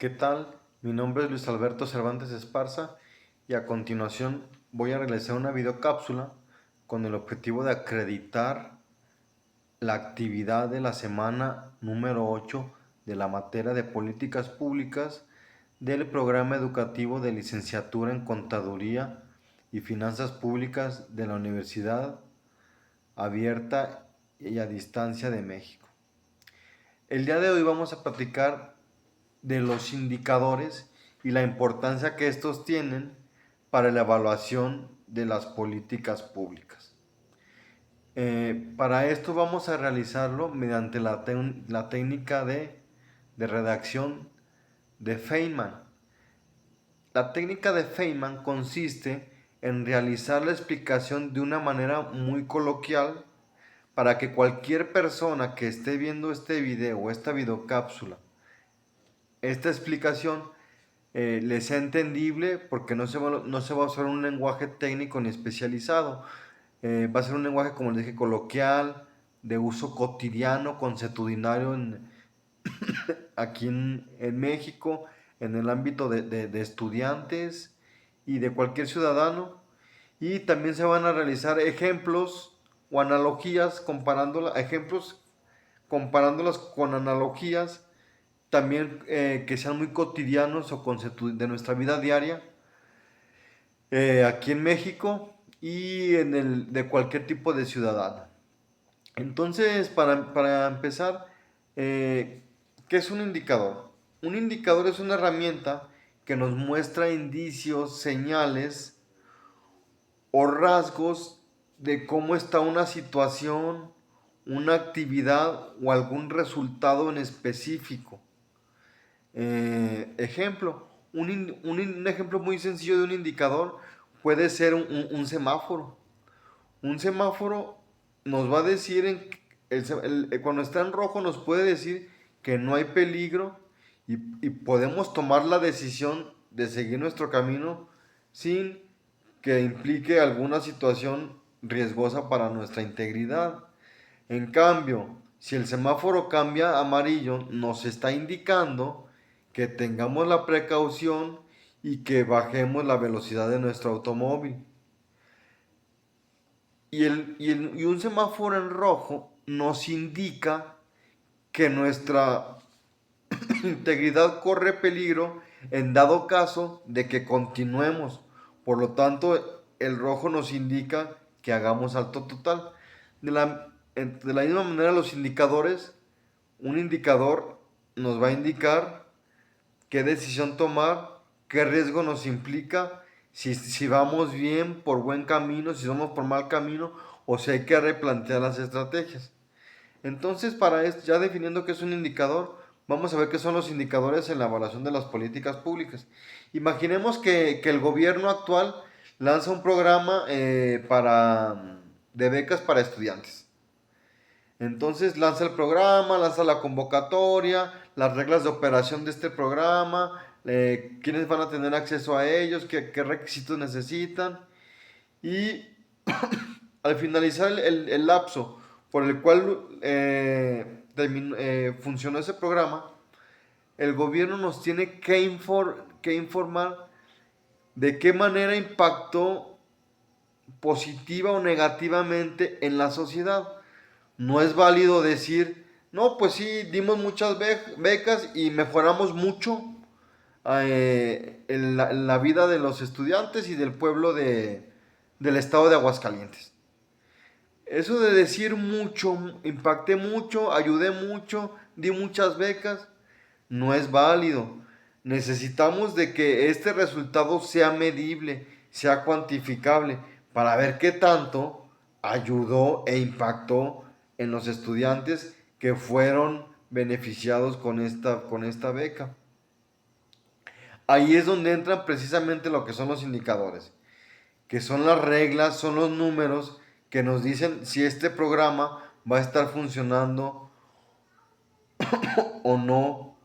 ¿Qué tal? Mi nombre es Luis Alberto Cervantes Esparza y a continuación voy a realizar una videocápsula con el objetivo de acreditar la actividad de la semana número 8 de la materia de políticas públicas del programa educativo de licenciatura en Contaduría y Finanzas Públicas de la Universidad Abierta y a Distancia de México. El día de hoy vamos a platicar de los indicadores y la importancia que estos tienen para la evaluación de las políticas públicas. Para esto vamos a realizarlo mediante la técnica de redacción de Feynman. La técnica de Feynman consiste en realizar la explicación de una manera muy coloquial para que cualquier persona que esté viendo este video o esta videocápsula, esta explicación le sea entendible, porque no se va a usar un lenguaje técnico ni especializado. Va a ser un lenguaje, como les dije, coloquial, de uso cotidiano, consuetudinario aquí en México, en el ámbito de estudiantes y de cualquier ciudadano. Y también se van a realizar ejemplos o analogías, comparándolas con analogías también que sean muy cotidianos o de nuestra vida diaria aquí en México y de cualquier tipo de ciudadano. Entonces, para empezar, ¿qué es un indicador? Un indicador es una herramienta que nos muestra indicios, señales o rasgos de cómo está una situación, una actividad o algún resultado en específico. Ejemplo, un ejemplo muy sencillo de un indicador puede ser un semáforo. Un semáforo nos va a decir, cuando está en rojo nos puede decir que no hay peligro y podemos tomar la decisión de seguir nuestro camino sin que implique alguna situación riesgosa para nuestra integridad. En cambio, si el semáforo cambia a amarillo, nos está indicando que tengamos la precaución y que bajemos la velocidad de nuestro automóvil. Y un semáforo en rojo nos indica que nuestra integridad corre peligro en dado caso de que continuemos. Por lo tanto, el rojo nos indica que hagamos alto total. De la misma manera, los indicadores, un indicador nos va a indicar qué decisión tomar, qué riesgo nos implica, si vamos bien, por buen camino, si vamos por mal camino, o si hay que replantear las estrategias. Entonces, para esto, ya definiendo qué es un indicador, vamos a ver qué son los indicadores en la evaluación de las políticas públicas. Imaginemos que el gobierno actual lanza un programa de becas para estudiantes. Entonces lanza el programa, lanza la convocatoria, las reglas de operación de este programa, quiénes van a tener acceso a ellos, qué requisitos necesitan. Y al finalizar el lapso por el cual funcionó ese programa, el gobierno nos tiene que informar de qué manera impactó positiva o negativamente en la sociedad. No es válido decir, no, pues sí, dimos muchas becas y mejoramos mucho en la vida de los estudiantes y del pueblo del estado de Aguascalientes. Eso de decir mucho, impacté mucho, ayudé mucho, di muchas becas, no es válido. Necesitamos de que este resultado sea medible, sea cuantificable, para ver qué tanto ayudó e impactó en los estudiantes que fueron beneficiados con esta beca. Ahí es donde entran precisamente lo que son los indicadores, que son las reglas, son los números que nos dicen si este programa va a estar funcionando o no,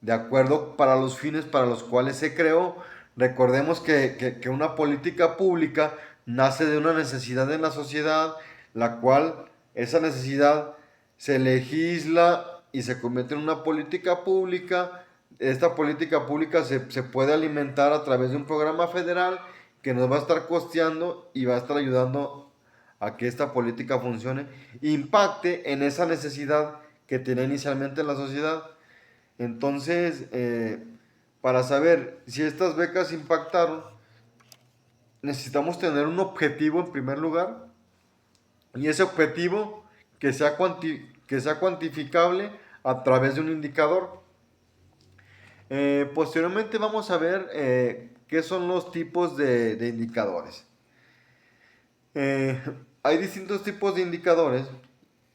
de acuerdo para los fines para los cuales se creó. Recordemos que una política pública nace de una necesidad en la sociedad, la cual esa necesidad se legisla y se convierte en una política pública Esta política pública se puede alimentar a través de un programa federal que nos va a estar costeando y va a estar ayudando a que esta política funcione, impacte en esa necesidad que tenía inicialmente la sociedad. Entonces, para saber si estas becas impactaron, necesitamos tener un objetivo en primer lugar, y ese objetivo que sea cuantificable a través de un indicador. Posteriormente vamos a ver qué son los tipos de indicadores. Eh, Hay distintos tipos de indicadores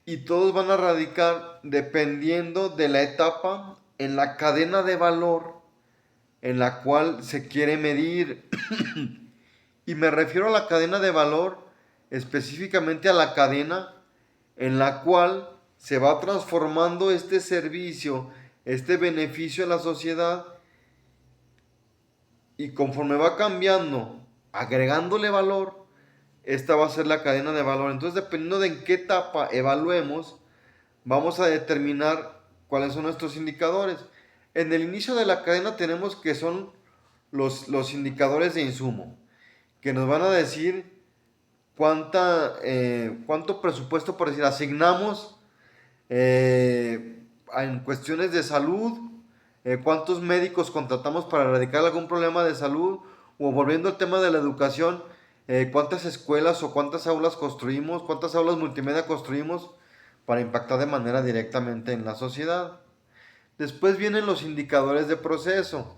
y todos van a radicar dependiendo de la etapa en la cadena de valor en la cual se quiere medir. Y me refiero a la cadena de valor, específicamente a la cadena en la cual se va transformando este servicio, este beneficio a la sociedad, y conforme va cambiando, agregándole valor, esta va a ser la cadena de valor. Entonces, dependiendo de en qué etapa evaluemos, vamos a determinar cuáles son nuestros indicadores. En el inicio de la cadena tenemos que son los indicadores de insumo, que nos van a decir cuánto presupuesto, por decir, asignamos en cuestiones de salud, cuántos médicos contratamos para erradicar algún problema de salud, o volviendo al tema de la educación, cuántas escuelas o cuántas aulas construimos, cuántas aulas multimedia construimos para impactar de manera directamente en la sociedad. Después vienen los indicadores de proceso.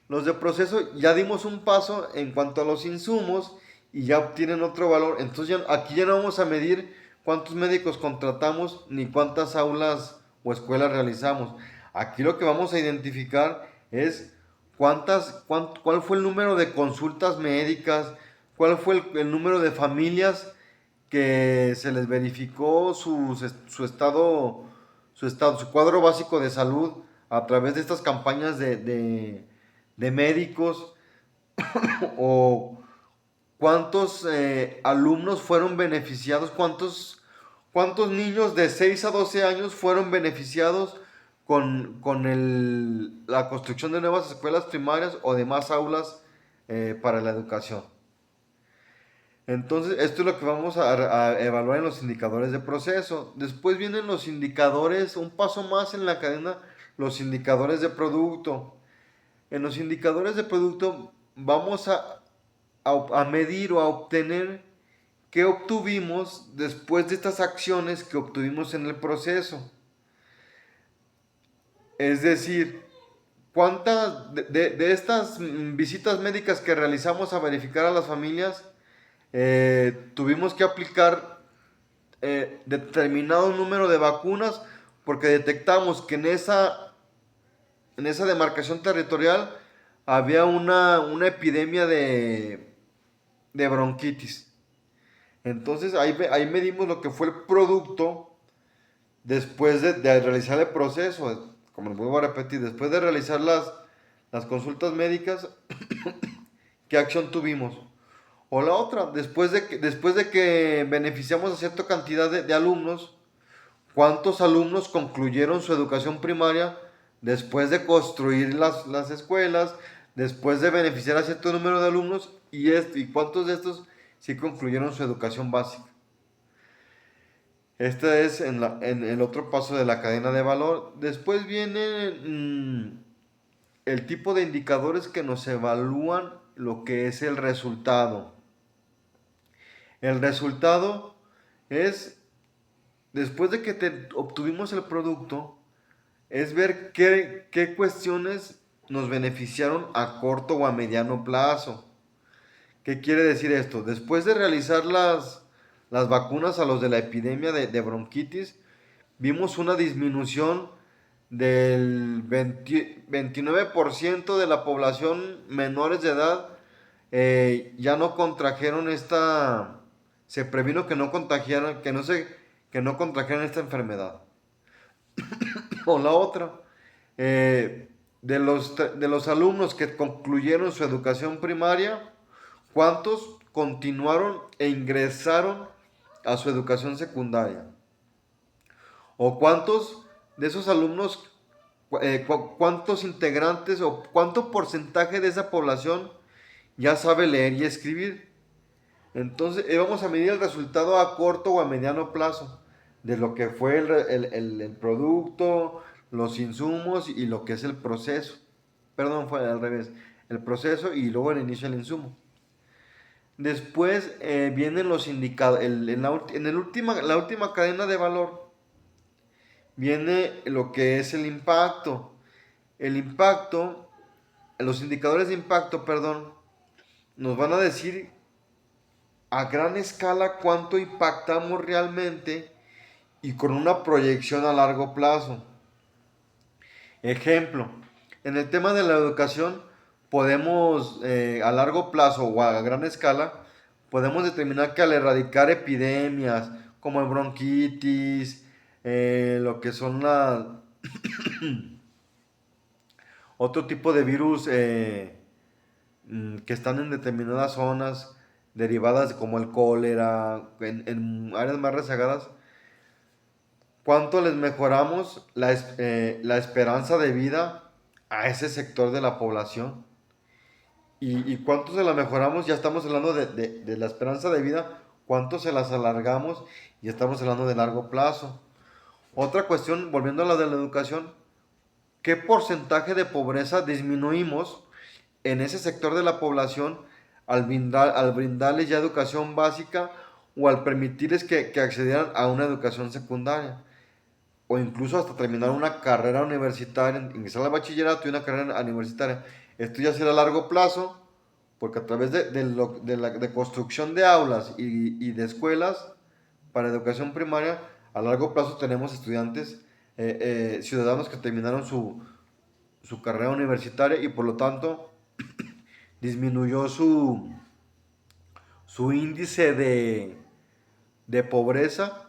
Los de proceso ya dimos un paso en cuanto a los insumos y ya obtienen otro valor. Entonces aquí ya no vamos a medir cuántos médicos contratamos ni cuántas aulas o escuelas realizamos. Aquí lo que vamos a identificar es cuál fue el número de consultas médicas, cuál fue el número de familias que se les verificó su cuadro básico de salud a través de estas campañas de médicos, o cuántos alumnos fueron beneficiados, cuántos niños de 6 a 12 años fueron beneficiados con la construcción de nuevas escuelas primarias o de más aulas para la educación. Entonces, esto es lo que vamos a evaluar en los indicadores de proceso. Después vienen los indicadores, un paso más en la cadena, los indicadores de producto. En los indicadores de producto vamos a medir o a obtener qué obtuvimos después de estas acciones que obtuvimos en el proceso. Es decir, cuántas de estas visitas médicas que realizamos a verificar a las familias, tuvimos que aplicar determinado número de vacunas, porque detectamos que en esa demarcación territorial había una epidemia de bronquitis. Entonces ahí medimos lo que fue el producto después de realizar el proceso. Como les vuelvo a repetir, después de realizar las consultas médicas, ¿qué acción tuvimos? O la otra, después de que beneficiamos a cierta cantidad de alumnos, ¿cuántos alumnos concluyeron su educación primaria después de construir las escuelas, después de beneficiar a cierto número de alumnos, y cuántos de estos sí concluyeron su educación básica? Este es en el otro paso de la cadena de valor. Después viene el tipo de indicadores que nos evalúan lo que es el resultado. El resultado es, después de que obtuvimos el producto, es ver qué cuestiones nos beneficiaron a corto o a mediano plazo. ¿Qué quiere decir esto? Después de realizar las vacunas a los de la epidemia de bronquitis, vimos una disminución del 29% de la población menores de edad. Ya no contrajeron se previno que no contagiaran, que no contrajeran esta enfermedad. O la otra, de los alumnos que concluyeron su educación primaria, ¿cuántos continuaron e ingresaron a su educación secundaria? ¿O cuántos de esos alumnos cuántos integrantes o cuánto porcentaje de esa población ya sabe leer y escribir. Entonces, vamos a medir el resultado a corto o a mediano plazo de lo que fue el producto, los insumos y lo que es el proceso. Perdón, fue al revés. El proceso y luego el inicio del insumo. Después vienen los indicadores. La última cadena de valor viene lo que es el impacto. El impacto, los indicadores de impacto, perdón, nos van a decir a gran escala cuánto impactamos realmente y con una proyección a largo plazo. Ejemplo, en el tema de la educación podemos a largo plazo o a gran escala, podemos determinar que al erradicar epidemias como el bronquitis, lo que son otro tipo de virus que están en determinadas zonas derivadas como el cólera, en áreas más rezagadas, ¿cuánto les mejoramos la esperanza de vida a ese sector de la población? ¿Y cuánto se la mejoramos? Ya estamos hablando de la esperanza de vida, ¿cuánto se las alargamos? Y estamos hablando de largo plazo. Otra cuestión, volviendo a la de la educación, ¿qué porcentaje de pobreza disminuimos en ese sector de la población al brindarles ya educación básica o al permitirles que accedieran a una educación secundaria? O incluso hasta terminar una carrera universitaria, ingresar al bachillerato y una carrera universitaria. Esto ya será a largo plazo, porque a través de construcción de aulas y de escuelas para educación primaria, a largo plazo tenemos estudiantes, ciudadanos que terminaron su carrera universitaria y por lo tanto disminuyó su índice de pobreza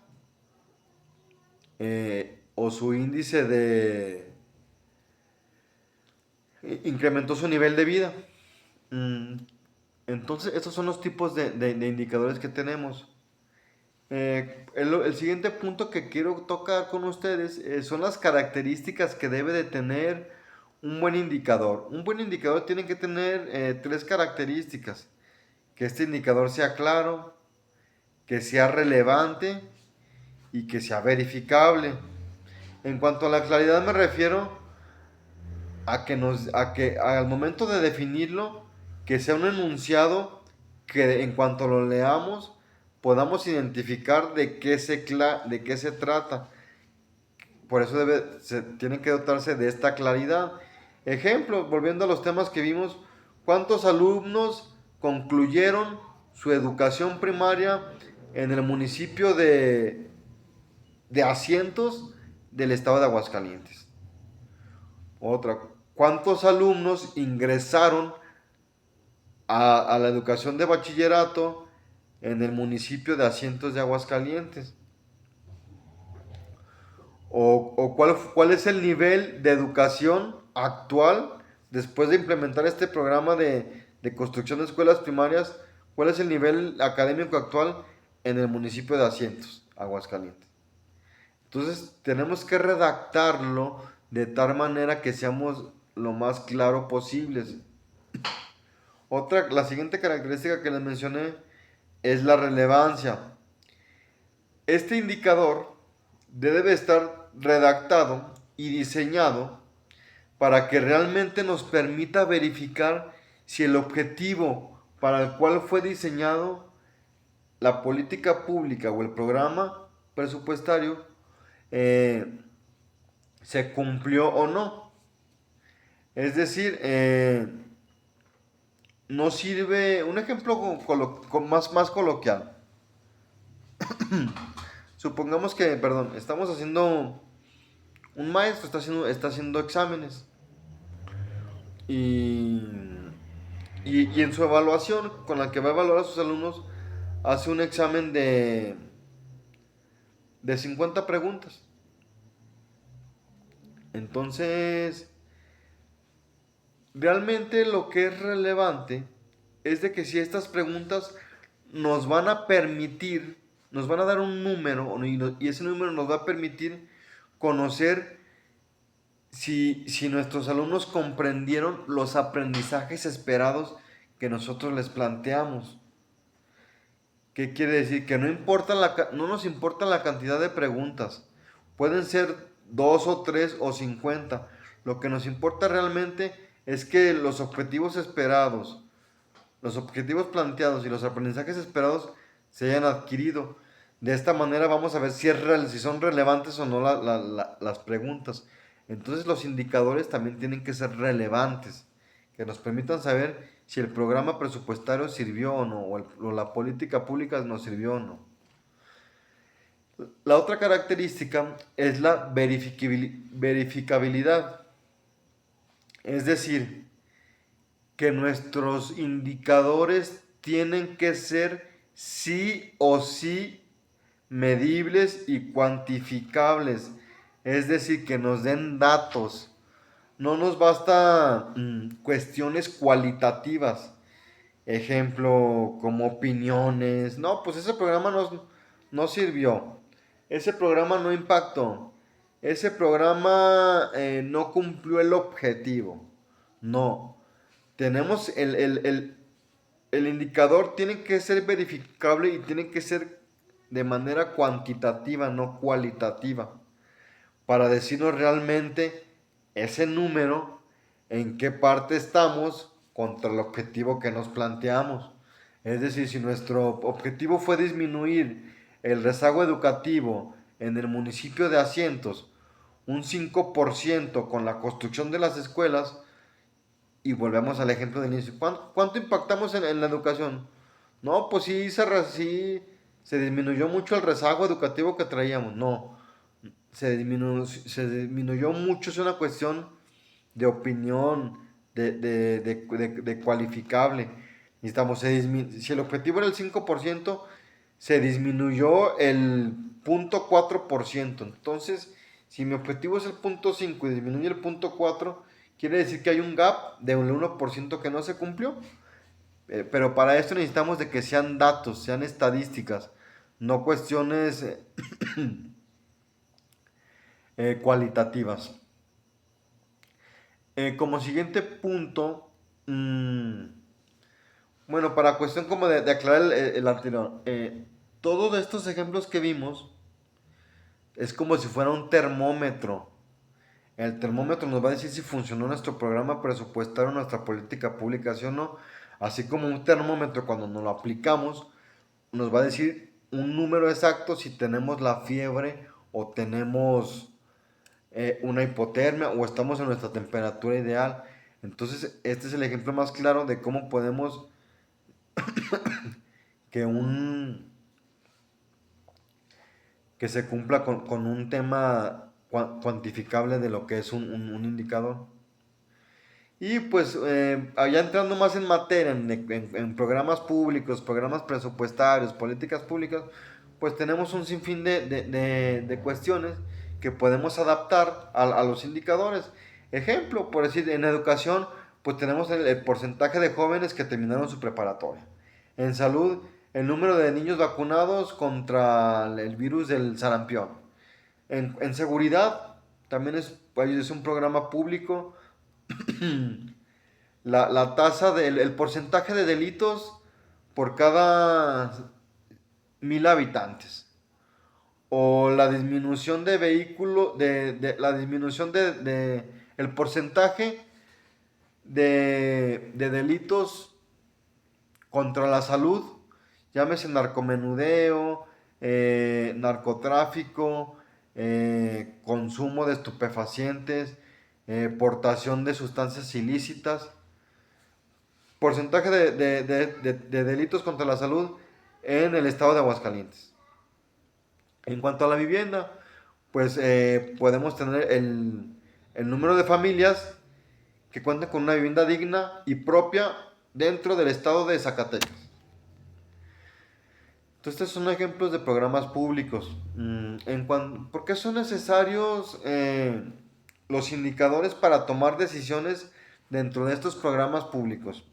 o su índice incrementó su nivel de vida. Mm, Entonces, estos son los tipos de indicadores que tenemos. El siguiente punto que quiero tocar con ustedes son las características que debe de tener un buen indicador. Un buen indicador tiene que tener tres características. Que este indicador sea claro, que sea relevante y que sea verificable. En cuanto a la claridad me refiero a que al momento de definirlo, que sea un enunciado que en cuanto lo leamos podamos identificar de qué se trata. Por eso se tiene que dotarse de esta claridad. Ejemplo, volviendo a los temas que vimos, ¿cuántos alumnos concluyeron su educación primaria en el municipio de Asientos del estado de Aguascalientes? Otra, ¿cuántos alumnos ingresaron a la educación de bachillerato en el municipio de Asientos de Aguascalientes? ¿O cuál es el nivel de educación actual después de implementar este programa de construcción de escuelas primarias? ¿Cuál es el nivel académico actual en el municipio de Asientos, Aguascalientes? Entonces tenemos que redactarlo de tal manera que seamos lo más claro posibles. La siguiente característica que les mencioné es la relevancia. Este indicador debe estar redactado y diseñado para que realmente nos permita verificar si el objetivo para el cual fue diseñado la política pública o el programa presupuestario se cumplió o no. Es decir, no sirve, un ejemplo más coloquial. Supongamos que, perdón, estamos haciendo, un maestro está haciendo exámenes y, y en su evaluación, con la que va a evaluar a sus alumnos, hace un examen de 50 preguntas. Entonces, realmente lo que es relevante es de que si estas preguntas nos van a permitir, nos van a dar un número y ese número nos va a permitir conocer si nuestros alumnos comprendieron los aprendizajes esperados que nosotros les planteamos. ¿Qué quiere decir? Que no nos importa la cantidad de preguntas. Pueden ser dos o tres o 50. Lo que nos importa realmente es que los objetivos esperados, los objetivos planteados y los aprendizajes esperados se hayan adquirido. De esta manera vamos a ver si son relevantes o no las preguntas. Entonces los indicadores también tienen que ser relevantes, que nos permitan saber si el programa presupuestario sirvió o no, o la política pública nos sirvió o no. La otra característica es la verificabilidad, es decir, que nuestros indicadores tienen que ser sí o sí medibles y cuantificables, es decir, que nos den datos. No nos basta cuestiones cualitativas, ejemplo, como opiniones. No, pues ese programa no sirvió, ese programa no impactó, ese programa no cumplió el objetivo. No, tenemos el indicador tiene que ser verificable y tiene que ser de manera cuantitativa, no cualitativa, para decirnos realmente ese número, en qué parte estamos contra el objetivo que nos planteamos. Es decir, si nuestro objetivo fue disminuir el rezago educativo en el municipio de Asientos un 5% con la construcción de las escuelas, y volvemos al ejemplo del inicio. ¿Cuánto impactamos en la educación? No, pues sí se disminuyó mucho el rezago educativo que traíamos. No, se disminuyó mucho. Es una cuestión de opinión, de cualificable. Necesitamos, si el objetivo era el 5%, se disminuyó el 0.4%. Entonces, si mi objetivo es el 0.5 y disminuye el 0.4, quiere decir que hay un gap de un 1% que no se cumplió. Pero para esto necesitamos de que sean datos, sean estadísticas, no cuestiones cualitativas. Como siguiente punto, bueno, para cuestión como de aclarar el anterior, todos estos ejemplos que vimos es como si fuera un termómetro. El termómetro nos va a decir si funcionó nuestro programa presupuestario, nuestra política pública, sí o no. Así como un termómetro cuando nos lo aplicamos nos va a decir un número exacto si tenemos la fiebre o tenemos una hipotermia o estamos en nuestra temperatura ideal. Entonces este es el ejemplo más claro de cómo podemos que un que se cumpla con un tema cuantificable de lo que es un indicador. Y pues allá entrando más en materia, en programas públicos, programas presupuestarios, políticas públicas, pues tenemos un sinfín de cuestiones que podemos adaptar a los indicadores. Ejemplo, por decir, en educación, pues tenemos el porcentaje de jóvenes que terminaron su preparatoria. En salud, el número de niños vacunados contra el virus del sarampión. En seguridad, también es un programa público. La tasa el porcentaje de delitos por cada 1,000 habitantes. O la disminución de vehículos, la disminución el porcentaje de delitos contra la salud, llámese narcomenudeo, narcotráfico, consumo de estupefacientes, portación de sustancias ilícitas, porcentaje de delitos contra la salud en el estado de Aguascalientes. En cuanto a la vivienda, pues podemos tener el número de familias que cuentan con una vivienda digna y propia dentro del estado de Zacatecas. Entonces, estos son ejemplos de programas públicos. ¿Por qué son necesarios los indicadores para tomar decisiones dentro de estos programas públicos?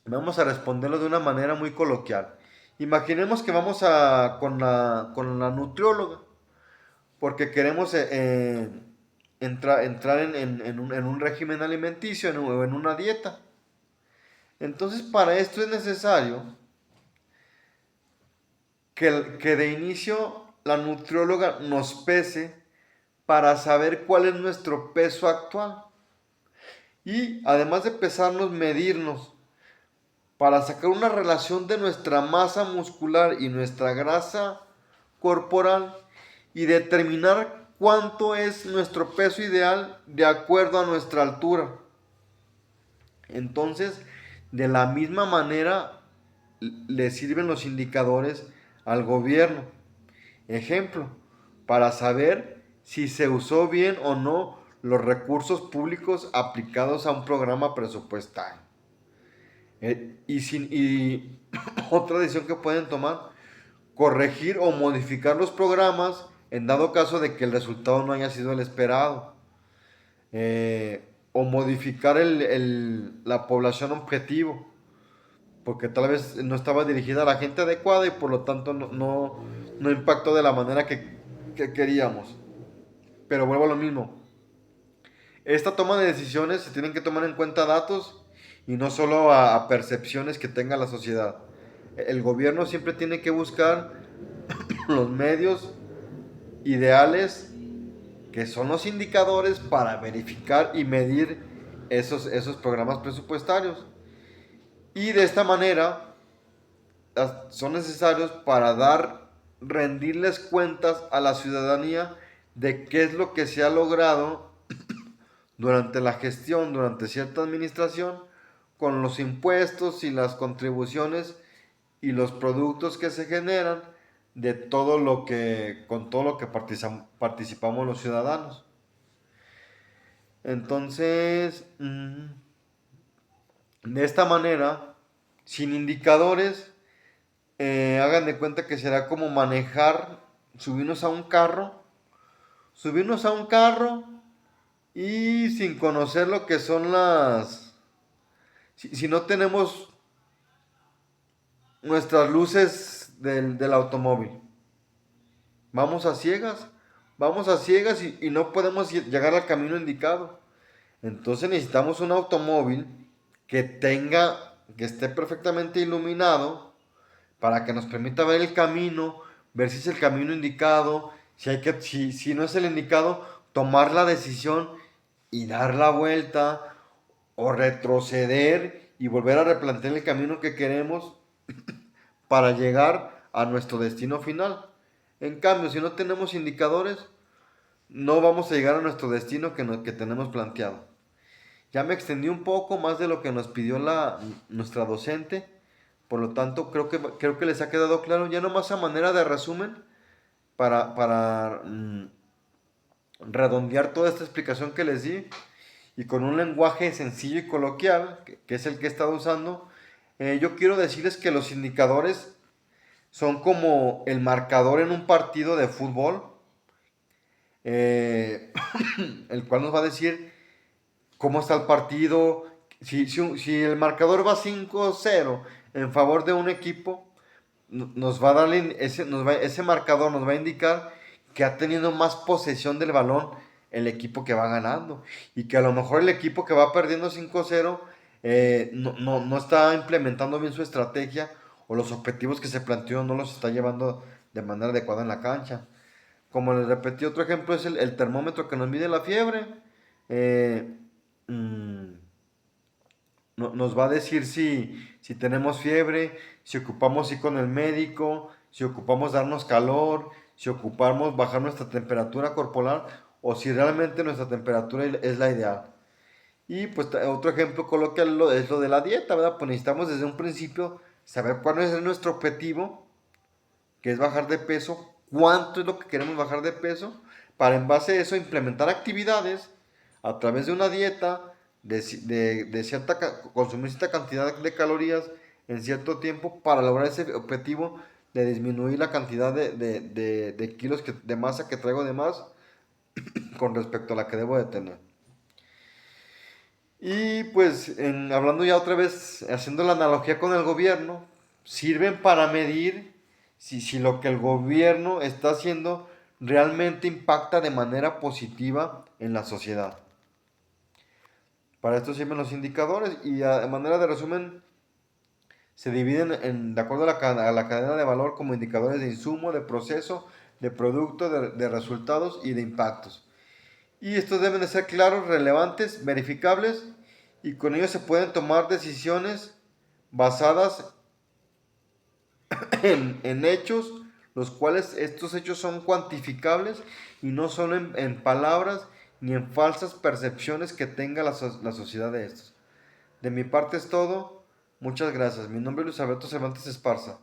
Vamos a responderlo de una manera muy coloquial. Imaginemos que vamos con la nutrióloga. porque queremos entrar en un régimen alimenticio, o en una dieta. Entonces, para esto es necesario que de inicio la nutrióloga nos pese para saber cuál es nuestro peso actual. Y además de pesarnos, medirnos para sacar una relación de nuestra masa muscular y nuestra grasa corporal y determinar cuánto es nuestro peso ideal de acuerdo a nuestra altura. Entonces, de la misma manera le sirven los indicadores al gobierno. Ejemplo, para saber si se usó bien o no los recursos públicos aplicados a un programa presupuestario. Y otra decisión que pueden tomar, corregir o modificar los programas en dado caso de que el resultado no haya sido el esperado. O modificar la población objetivo, porque tal vez no estaba dirigida a la gente adecuada y por lo tanto no impactó de la manera que queríamos. Pero vuelvo a lo mismo. Esta toma de decisiones se tienen que tomar en cuenta datos y no solo a percepciones que tenga la sociedad. El gobierno siempre tiene que buscar los medios ideales que son los indicadores para verificar y medir esos programas presupuestarios. Y de esta manera son necesarios para rendirles cuentas a la ciudadanía de qué es lo que se ha logrado durante la gestión, durante cierta administración, con los impuestos y las contribuciones y los productos que se generan con todo lo que participamos los ciudadanos. Entonces, de esta manera, sin indicadores, hagan de cuenta que será como subirnos a un carro y sin conocer lo que son si no tenemos nuestras luces del automóvil. Vamos a ciegas, y no podemos llegar al camino indicado. Entonces necesitamos un automóvil que esté perfectamente iluminado para que nos permita ver el camino, ver si es el camino indicado, si no es el indicado, tomar la decisión y dar la vuelta o retroceder y volver a replantear el camino que queremos para llegar a nuestro destino final. En cambio, si no tenemos indicadores, no vamos a llegar a nuestro destino que tenemos planteado. Ya me extendí un poco más de lo que nos pidió nuestra docente. Por lo tanto, creo que les ha quedado claro. Ya nomás a manera de resumen, para redondear toda esta explicación que les di, y con un lenguaje sencillo y coloquial, que es el que he estado usando, yo quiero decirles que los indicadores son como el marcador en un partido de fútbol, eh, el cual nos va a decir cómo está el partido. Si el marcador va 5-0 en favor de un equipo, nos va a dar ese marcador nos va a indicar que ha tenido más posesión del balón el equipo que va ganando, y que a lo mejor el equipo que va perdiendo 5-0 no está implementando bien su estrategia, o los objetivos que se planteó no los está llevando de manera adecuada en la cancha. Como les repetí, otro ejemplo es el termómetro que nos mide la fiebre. Eh, mm, Nos va a decir si tenemos fiebre, si ocupamos ir con el médico, si ocupamos darnos calor, si ocupamos bajar nuestra temperatura corporal, o si realmente nuestra temperatura es la ideal. Y pues otro ejemplo coloquial es lo de la dieta, ¿verdad? Pues necesitamos desde un principio saber cuál es nuestro objetivo, que es bajar de peso, cuánto es lo que queremos bajar de peso, para en base a eso implementar actividades a través de una dieta, consumir cierta cantidad de calorías en cierto tiempo para lograr ese objetivo de disminuir la cantidad de kilos de masa que traigo de más con respecto a la que debo de tener. Y pues hablando ya otra vez, haciendo la analogía con el gobierno, sirven para medir si lo que el gobierno está haciendo realmente impacta de manera positiva en la sociedad. Para esto sirven los indicadores y de manera de resumen se dividen de acuerdo a a la cadena de valor como indicadores de insumo, de proceso, de producto, de resultados y de impactos. Y estos deben de ser claros, relevantes, verificables y con ellos se pueden tomar decisiones basadas en hechos, los cuales estos hechos son cuantificables y no solo en palabras ni en falsas percepciones que tenga la sociedad de estos. De mi parte es todo. Muchas gracias. Mi nombre es Luis Alberto Cervantes Esparza.